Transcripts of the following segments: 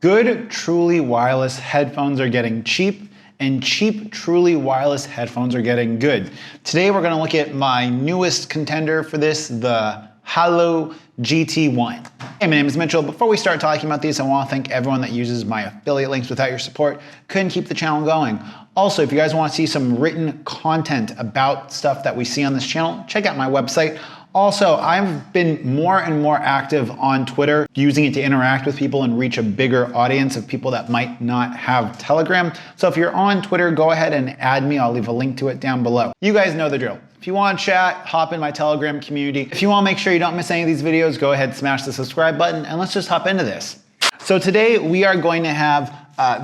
Good, truly wireless headphones are getting cheap, and cheap, truly wireless headphones are getting good. Today we're gonna look at my newest contender for this, the Haylou GT1. Hey, my name is Mitchell. Before we start talking about these, I wanna thank everyone that uses my affiliate links. Without your support, couldn't keep the channel going. Also, if you guys wanna see some written content about stuff that we see on this channel, check out my website. Also, I've been more and more active on Twitter, using it to interact with people and reach a bigger audience of people that might not have Telegram. So if you're on Twitter, go ahead and add me. I'll leave a link to it down below. You guys know the drill. If you want to chat, hop in my Telegram community. If you want to make sure you don't miss any of these videos, go ahead, smash the subscribe button, and let's just hop into this. So today we are going to have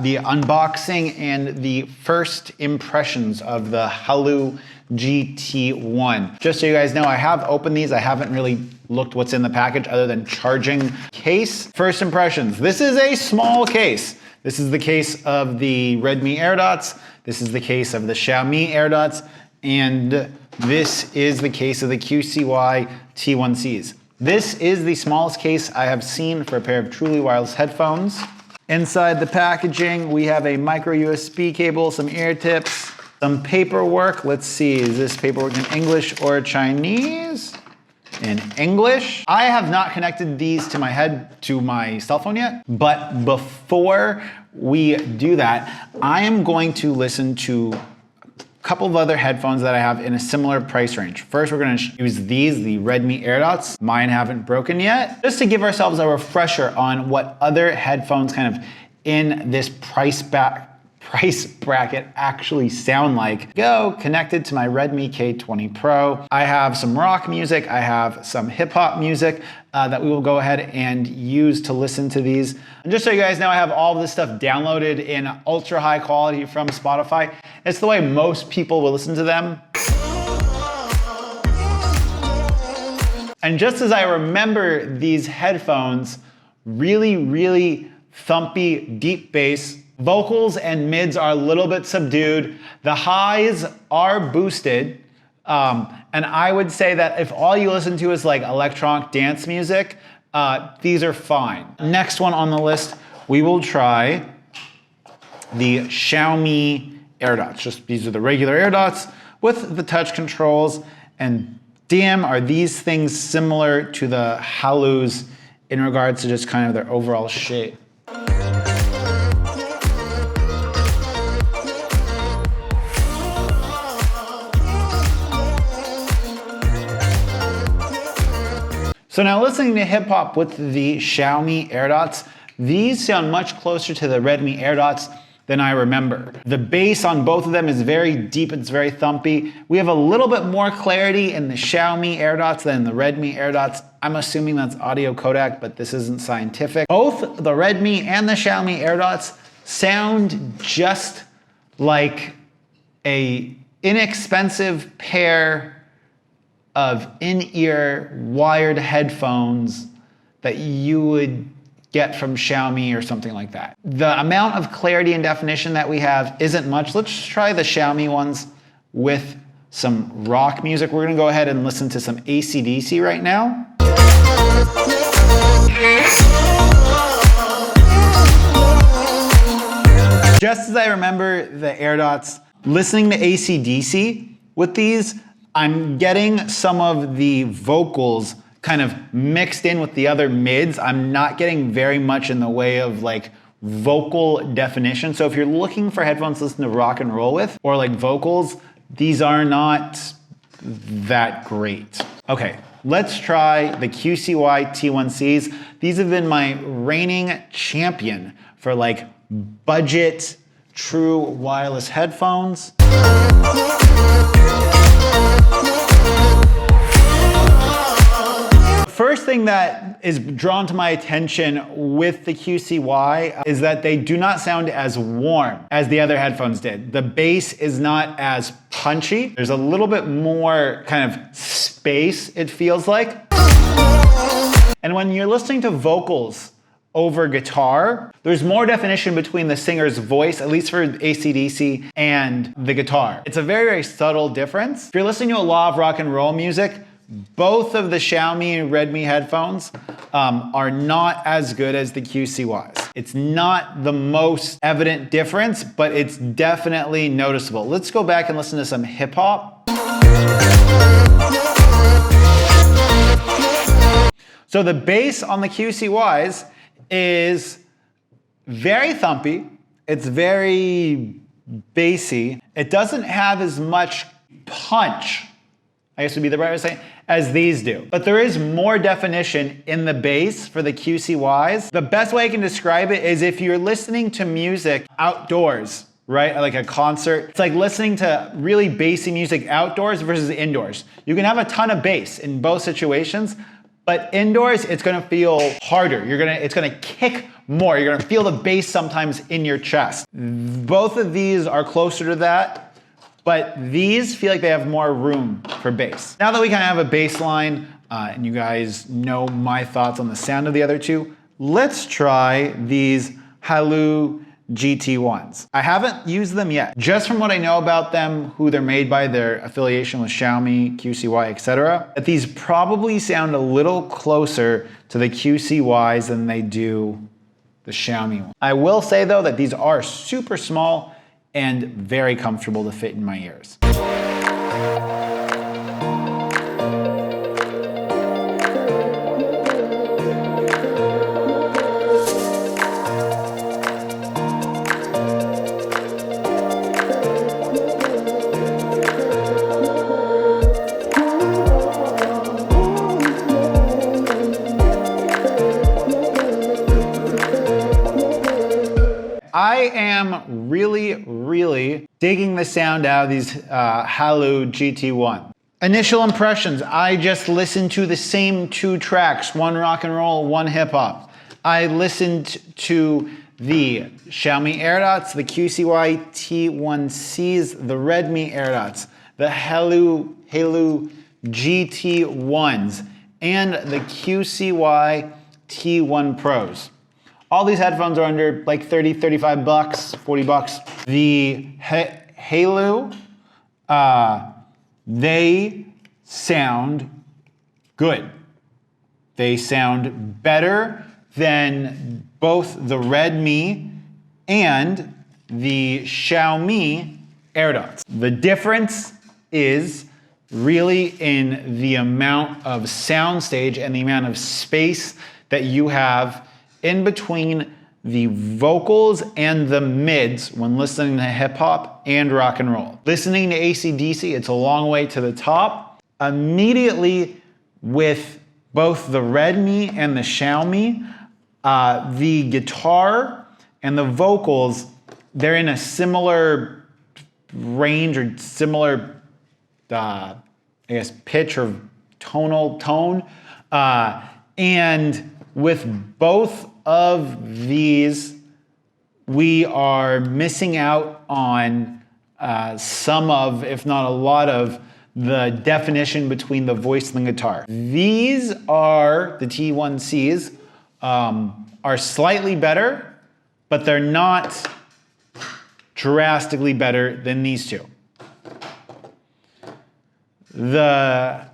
the unboxing and the first impressions of the Haylou GT1. Just so you guys know, I have opened these. I haven't really looked what's in the package other than charging case. First impressions. This is a small case. This is the case of the Redmi AirDots. This is the case of the Xiaomi AirDots. And this is the case of the QCY T1Cs. This is the smallest case I have seen for a pair of truly wireless headphones. Inside the packaging, we have a micro USB cable, some ear tips, some paperwork. Let's see, is this paperwork in English or Chinese? In English. I have not connected these to my cell phone yet, but before we do that, I am going to listen to a couple of other headphones that I have in a similar price range. First, we're gonna use these, the Redmi AirDots. Mine haven't broken yet. Just to give ourselves a refresher on what other headphones kind of in this price bracket actually sound like. Go connected to my Redmi K20 Pro. I have some rock music. I have some hip hop music that we will go ahead and use to listen to these. And just so you guys know, I have all of this stuff downloaded in ultra high quality from Spotify. It's the way most people will listen to them. And just as I remember these headphones, really thumpy, deep bass. Vocals and mids are a little bit subdued. The highs are boosted. And I would say that if all you listen to is like electronic dance music, these are fine. Next one on the list, we will try the Xiaomi AirDots. Just these are the regular AirDots with the touch controls. And damn, are these things similar to the Haylou's in regards to just kind of their overall shape. So now listening to hip hop with the Xiaomi AirDots, these sound much closer to the Redmi AirDots than I remember. The bass on both of them is very deep, it's very thumpy. We have a little bit more clarity in the Xiaomi AirDots than the Redmi AirDots. I'm assuming that's audio codec, but this isn't scientific. Both the Redmi and the Xiaomi AirDots sound just like a inexpensive pair of in-ear wired headphones that you would get from Xiaomi or something like that. The amount of clarity and definition that we have isn't much. Let's try the Xiaomi ones with some rock music. We're gonna go ahead and listen to some AC/DC right now. Just as I remember the AirDots, listening to AC/DC with these, I'm getting some of the vocals kind of mixed in with the other mids. I'm not getting very much in the way of like vocal definition. So if you're looking for headphones to listen to rock and roll with, or like vocals, these are not that great. Okay, let's try the QCY T1Cs. These have been my reigning champion for like budget, true wireless headphones. First thing that is drawn to my attention with the QCY is that they do not sound as warm as the other headphones did. The bass is not as punchy. There's a little bit more kind of space, it feels like. And when you're listening to vocals over guitar, there's more definition between the singer's voice, at least for AC/DC, and the guitar. It's a very subtle difference. If you're listening to a lot of rock and roll music, both of the Xiaomi and Redmi headphones are not as good as the QCYs. It's not the most evident difference, but it's definitely noticeable. Let's go back and listen to some hip hop. So the bass on the QCYs is very thumpy. It's very bassy. It doesn't have as much punch, I guess would be the right way to say, as these do. But there is more definition in the bass for the QCYs. The best way I can describe it is if you're listening to music outdoors, right? Like a concert. It's like listening to really bassy music outdoors versus indoors. You can have a ton of bass in both situations, but indoors it's gonna feel harder. It's gonna kick more. You're gonna feel the bass sometimes in your chest. Both of these are closer to that, but these feel like they have more room for bass. Now that we kind of have a bass line, and you guys know my thoughts on the sound of the other two, let's try these Haylou GT1s. I haven't used them yet. Just from what I know about them, who they're made by, their affiliation with Xiaomi, QCY, etc., that these probably sound a little closer to the QCYs than they do the Xiaomi one. I will say though that these are super small and very comfortable to fit in my ears. I am really digging the sound out of these Haylou GT1. Initial impressions, I just listened to the same two tracks, one rock and roll, one hip hop. I listened to the Xiaomi AirDots, the QCY T1Cs, the Redmi AirDots, the Haylou GT1s, and the QCY T1 Pros. All these headphones are under like 30, 35 bucks, 40 bucks. The Haylou, they sound good. They sound better than both the Redmi and the Xiaomi AirDots. The difference is really in the amount of soundstage and the amount of space that you have in between the vocals and the mids when listening to hip hop and rock and roll. Listening to AC/DC, it's a long way to the top. Immediately with both the Redmi and the Xiaomi, the guitar and the vocals, they're in a similar range or similar, I guess, pitch or tonal tone. And with both of these, we are missing out on some of, if not a lot of, the definition between the voice and the guitar. These are, the T1Cs, are slightly better, but they're not drastically better than these two. The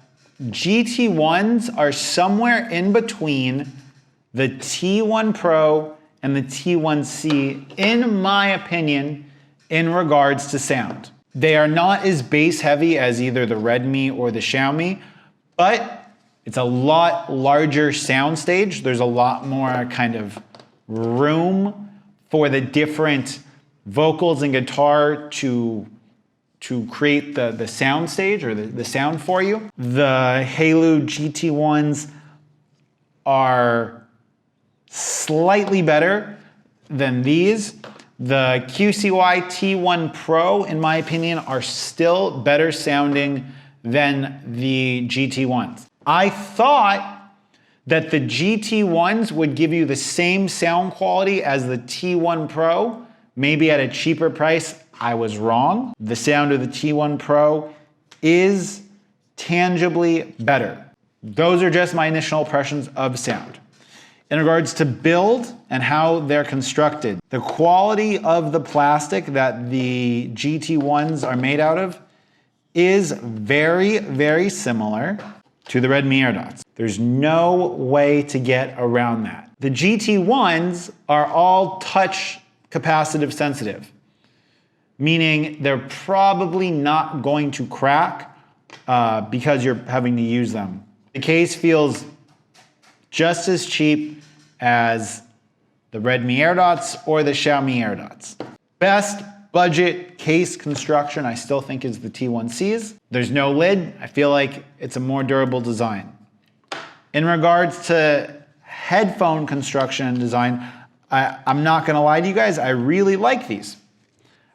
GT1s are somewhere in between the T1 Pro and the T1C, in my opinion, in regards to sound. They are not as bass heavy as either the Redmi or the Xiaomi, but it's a lot larger soundstage. There's a lot more kind of room for the different vocals and guitar to create the sound stage or the sound for you. The Haylou GT1s are slightly better than these. The QCY T1 Pro, in my opinion, are still better sounding than the GT1s. I thought that the GT1s would give you the same sound quality as the T1 Pro, maybe at a cheaper price. I was wrong. The sound of the T1 Pro is tangibly better. Those are just my initial impressions of sound. In regards to build and how they're constructed, the quality of the plastic that the GT1s are made out of is very similar to the Redmi AirDots. There's no way to get around that. The GT1s are all touch capacitive sensitive, meaning they're probably not going to crack because you're having to use them. The case feels just as cheap as the Redmi AirDots or the Xiaomi AirDots. Best budget case construction I still think is the T1Cs. There's no lid. I feel like it's a more durable design. In regards to headphone construction and design, I'm not gonna lie to you guys, I really like these.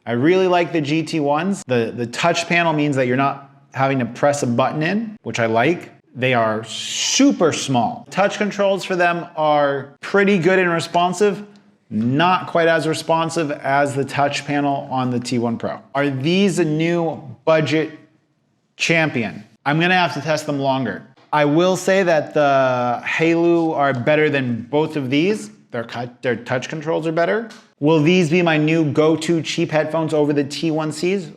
I really like the GT1s. The touch panel means that you're not having to press a button in, which I like. They are super small. Touch controls for them are pretty good and responsive, not quite as responsive as the touch panel on the T1 Pro. Are these a new budget champion? I'm gonna have to test them longer. I will say that the Haylou are better than both of these. Their touch controls are better. Will these be my new go-to cheap headphones over the T1Cs?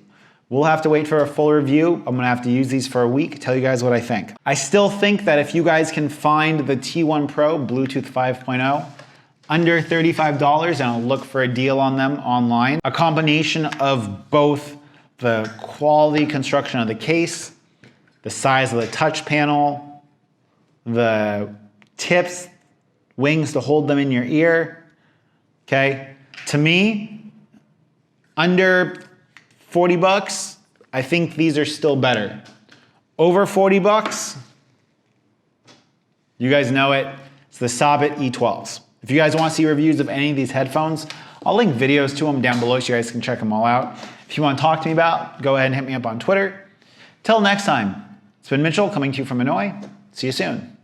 We'll have to wait for a full review. I'm gonna have to use these for a week, tell you guys what I think. I still think that if you guys can find the T1 Pro Bluetooth 5.0 under $35 and I'll look for a deal on them online, a combination of both the quality construction of the case, the size of the touch panel, the tips, wings to hold them in your ear, okay? To me, under 40 bucks, I think these are still better. Over 40 bucks, you guys know it, it's the Sabit E12s. If you guys want to see reviews of any of these headphones, I'll link videos to them down below so you guys can check them all out. If you want to talk to me about, go ahead and hit me up on Twitter. Till next time, it's been Mitchell coming to you from Hanoi. See you soon.